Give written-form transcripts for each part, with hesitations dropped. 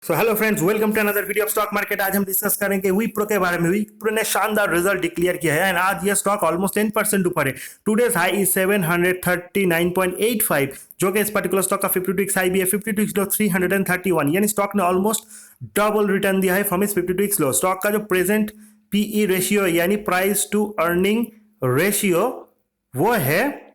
So hello friends, welcome to another video of stock market. आज हम discuss करेंगे विप्रो के बारे में। विप्रो ने शानदार रिजल्ट डिक्लेयर किया है एंड आज ये स्टॉक ऑलमोस्ट 10% ऊपर है। टुडेज हाई इज 739.85, जो कि इस पर्टिकुलर स्टॉक का 52 वीक्स हाई भी है। 52 वीक्स लो 331, यानी स्टॉक ने ऑलमोस्ट डबल रिटर्न दिया है फ्रॉम इस 52 वीक्स लो। स्टॉक का जो प्रेजेंट पीई रेशियो यानी प्राइस टू अर्निंग रेशियो वो है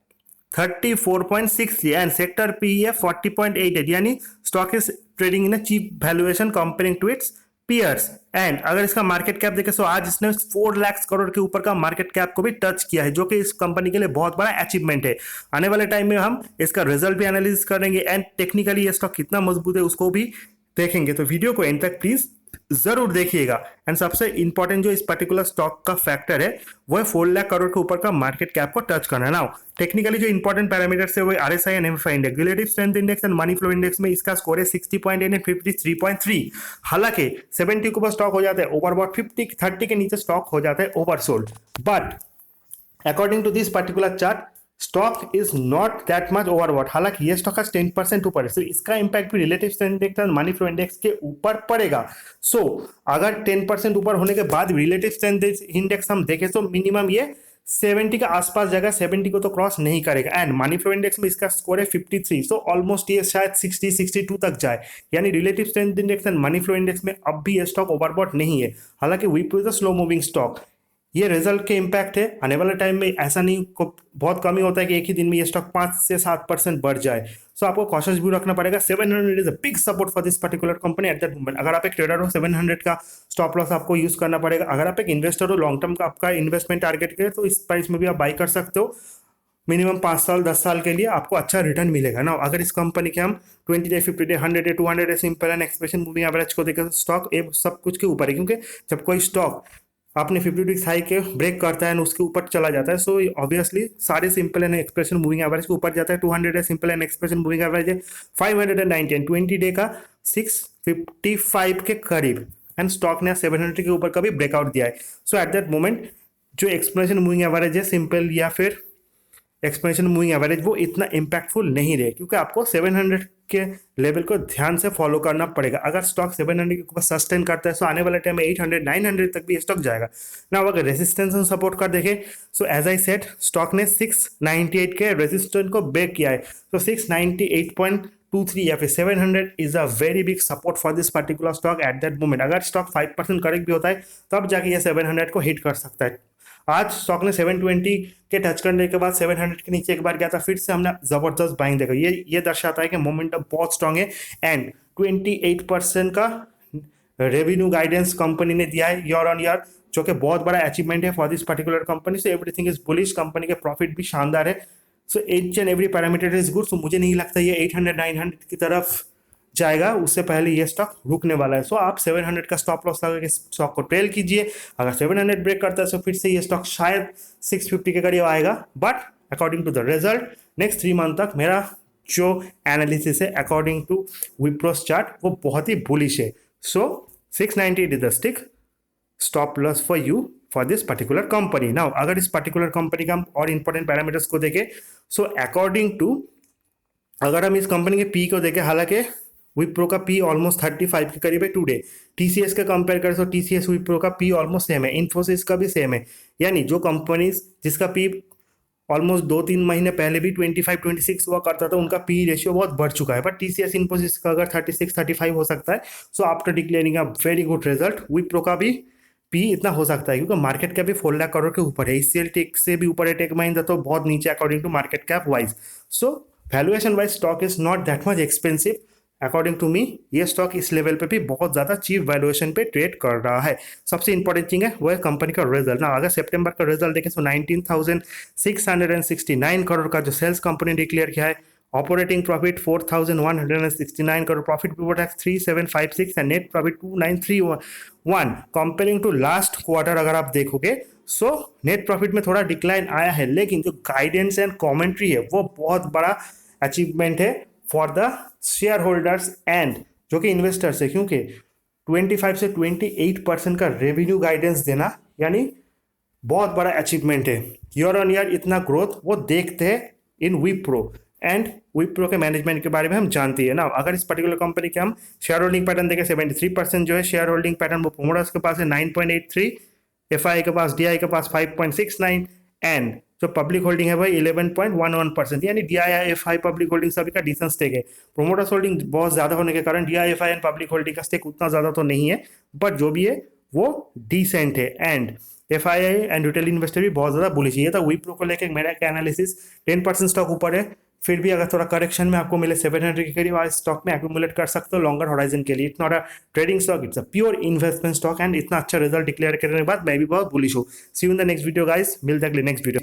34.6 एंड सेक्टर पी है 40.88, यानी stock is trading in cheap valuation comparing to its peers. And अगर इसका मार्केट कैप देखें तो आज इसने 4 लाख करोड़ के ऊपर का मार्केट कैप को भी टच किया है, जो कि इस कंपनी के लिए बहुत बड़ा अचीवमेंट है। आने वाले टाइम में हम इसका रिजल्ट भी एनालिसिस करेंगे एंड टेक्निकली ये स्टॉक कितना मजबूत है उसको भी देखेंगे। तो वीडियो को एंड तक प्लीज जरूर देखिएगा। एंड सबसे इंपॉर्टेंट जो इस पर्टिकुलर स्टॉक का फैक्टर है वो है 4 लाख करोड़ के ऊपर का मार्केट कैप को टच करना। नाउ टेक्निकली जो इंपॉर्टेंट पैरामीटर्स है वो RSI and MFI index, relative strength index and money flow index में इसका स्कोर है 60.8 एंड 53.3। हालांकि 70 के ऊपर स्टॉक हो जाता है ओवरबॉट, 30 के नीचे स्टॉक हो जाता है oversold. But according to this particular chart stock is not that much overbought. हालांकि ये स्टॉक आज 10% ऊपर है, सो इसका इंपैक्ट भी रिलेटिव स्ट्रेंथ इंडेक्स और मनी फ्लो इंडेक्स के ऊपर पड़ेगा। सो अगर 10% ऊपर होने के बाद रिलेटिव स्ट्रेंथ इंडेक्स हम देखें तो मिनिमम ये 70 के आसपास जाएगा, 70 को तो क्रॉस नहीं करेगा। एंड मनी फ्लो इंडेक्स में इसका स्कोर है 53, सो ऑलमोस्ट ये शायद 60-62 तक जाए, यानी relative strength index and money flow index में अब भी ये स्टॉक ओवरबॉट नहीं है। हालांकि Wipro is a slow moving stock, ये रिजल्ट के इम्पैक्ट है। आने वाले टाइम में ऐसा नहीं बहुत कम ही होता है कि एक ही दिन में ये स्टॉक 5 से 7% बढ़ जाए। सो आपको कॉशियस व्यू रखना पड़ेगा। 700 is a big support for this particular company at that moment. अगर आप एक ट्रेडर हो 700 का स्टॉप लॉस आपको यूज करना पड़ेगा। अगर आप एक इन्वेस्टर हो, लॉन्ग टर्म का आपका इन्वेस्टमेंट टारगेट है, तो इस प्राइस में भी आप बाई कर सकते हो। मिनिमम 5 साल 10 साल के लिए आपको अच्छा रिटर्न मिलेगा ना। अगर इस कंपनी के हम 20 day 50 day 100 day 200 day simple and expression moving average को देखें तो स्टॉक सब कुछ के ऊपर है, क्योंकि जब कोई स्टॉक आपने 50 वीक्स हाई के ब्रेक करता है और उसके ऊपर चला जाता है, सो ऑब्वियसली सारे simple and expression moving average के ऊपर जाता है। 200 day simple and expression moving average है 590 एंड 20 डे का 655 के करीब, एंड स्टॉक ने 700 के ऊपर का भी ब्रेकआउट दिया है। सो एट दैट मोमेंट जो एक्सप्रेशन मूविंग एवरेज है सिंपल या फिर एक्सपेंशन मूविंग एवरेज वो इतना इम्पैक्टफुल नहीं रहे, क्योंकि आपको 700 के लेवल को ध्यान से फॉलो करना पड़ेगा। अगर स्टॉक 700 के ऊपर सस्टेन करता है तो आने वाले टाइम में 800 900 तक भी स्टॉक जाएगा ना। अगर रेजिस्टेंस एंड सपोर्ट कर देखें so as I said stock ने 698 के रेजिस्टेंस को ब्रेक किया है, तो 698.23 या फिर 700 is a very big support for this particular stock at that moment. अगर स्टॉक 5% करेक्ट भी होता है तब जाके ये 700 को हिट कर सकता है। आज स्टॉक ने 720 के टच करने के बाद 700 के नीचे एक बार गया था, फिर से हमने जबरदस्त बाइंग देखा। ये दर्शाता है कि मोमेंटम बहुत स्ट्रांग है। एंड 28% का रेवेन्यू गाइडेंस कंपनी ने दिया है ईयर ऑन ईयर, जो कि बहुत बड़ा अचीवमेंट है for this particular company. So everything is bullish, company के प्रॉफिट भी शानदार है। So each and every parameter is good. So मुझे नहीं लगता ये 800 900 की तरफ जाएगा, उससे पहले ये स्टॉक रुकने वाला है। सो आप 700 का स्टॉप लॉस लगा के स्टॉक को ट्रेल कीजिए। अगर 700 ब्रेक करता है तो फिर से ये स्टॉक शायद 650 के करीब आएगा। But according to the result next 3 month तक मेरा जो एनालिसिस है अकॉर्डिंग टू विप्रोस चार्ट वो बहुत ही बुलिश है। सो 690 is the stick stop loss for you for this particular company. Now अगर इस पर्टिकुलर कंपनी का हम और इंपॉर्टेंट पैरामीटर्स को देखें सो अकॉर्डिंग टू अगर हम इस कंपनी के पी को देखें, हालांकि विप्रो का पी ऑलमोस्ट 35 के करीब है टुडे। टीसीएस का कंपेयर करें तो टीसीएस विप्रो का पी ऑलमोस्ट सेम है, इन्फोसिस का भी सेम है। यानी जो कंपनीज जिसका पी ऑलमोस्ट 2-3 महीने पहले भी 25-26 हुआ करता था उनका पी रेशियो बहुत बढ़ चुका है। बट टीसीएस इन्फोसिस का अगर 36-35 हो सकता है, so after declaring a very good result Wipro का भी पी इतना हो सकता है, क्योंकि मार्केट कैप भी 4 लाख करोड़ के ऊपर है। इसलिए टेक से भी ऊपर है, टेक महिंद्रा तो बहुत नीचे according to market cap wise. So valuation wise stock is not that much expensive according to me. ये स्टॉक इस लेवल पे भी बहुत ज्यादा चीप वैल्यूएशन पे ट्रेड कर रहा है। सबसे इंपॉर्टेंट थिंग है वो है कंपनी का रिजल्ट ना। अगर सितंबर का रिजल्ट देखें तो 19,669 करोड़ का जो सेल्स कंपनी ने डिक्लेयर किया है, operating profit 4,169 crore, profit before tax 3,756 and net profit 2,931। Comparing to last quarter अगर आप देखोगे सो नेट प्रॉफिट में थोड़ा डिक्लाइन आया है, लेकिन जो गाइडेंस एंड कॉमेंट्री है वो बहुत बड़ा अचीवमेंट है for the share holders and जो कि इन्वेस्टर्स है, क्योंकि 25 से 28% का रेवेन्यू गाइडेंस देना यानी बहुत बड़ा अचीवमेंट है। ईयर ऑन ईयर इतना ग्रोथ वो देखते हैं इन विप्रो एंड विप्रो के मैनेजमेंट के बारे में हम जानते हैं ना। अगर इस पर्टिकुलर कंपनी के हम शेयर होल्डिंग पैटर्न देखें 73% जो है शेयर होल्डिंग पैटर्न वो प्रोमोटर्स के पास है 9.83, एफआई के पास डीआई के पास 5.69 एंड जो पब्लिक होल्डिंग है भाई 11.11%, यानी डीआई एफआई पब्लिक होल्डिंग सभी का डिसेंट स्टेक है। प्रोमोटर्स होल्डिंग बहुत ज्यादा होने के कारण DI FI and public holding का स्टेक उतना ज्यादा तो नहीं है, बट जो भी है वो डिसेंट है। And FII and retail investor भी बहुत ज्यादा बुलिश है। ये था विप्रो को लेकर मेरा एनालिसिस। 10% स्टॉक ऊपर है, फिर भी अगर थोड़ा करेक्शन में आपको मिले 700 के करीब आज स्टॉक में एक्यूमुलेट कर सकते हो लॉन्गर होराइजन के लिए। It's not a trading stock, it's a pure investment stock and इतना अच्छा रिजल्ट डिक्लेयर करने के बाद मैं भी बहुत बुलिश हूँ। See you in the next video guys, मिलते हैं अगले नेक्स्ट वीडियो।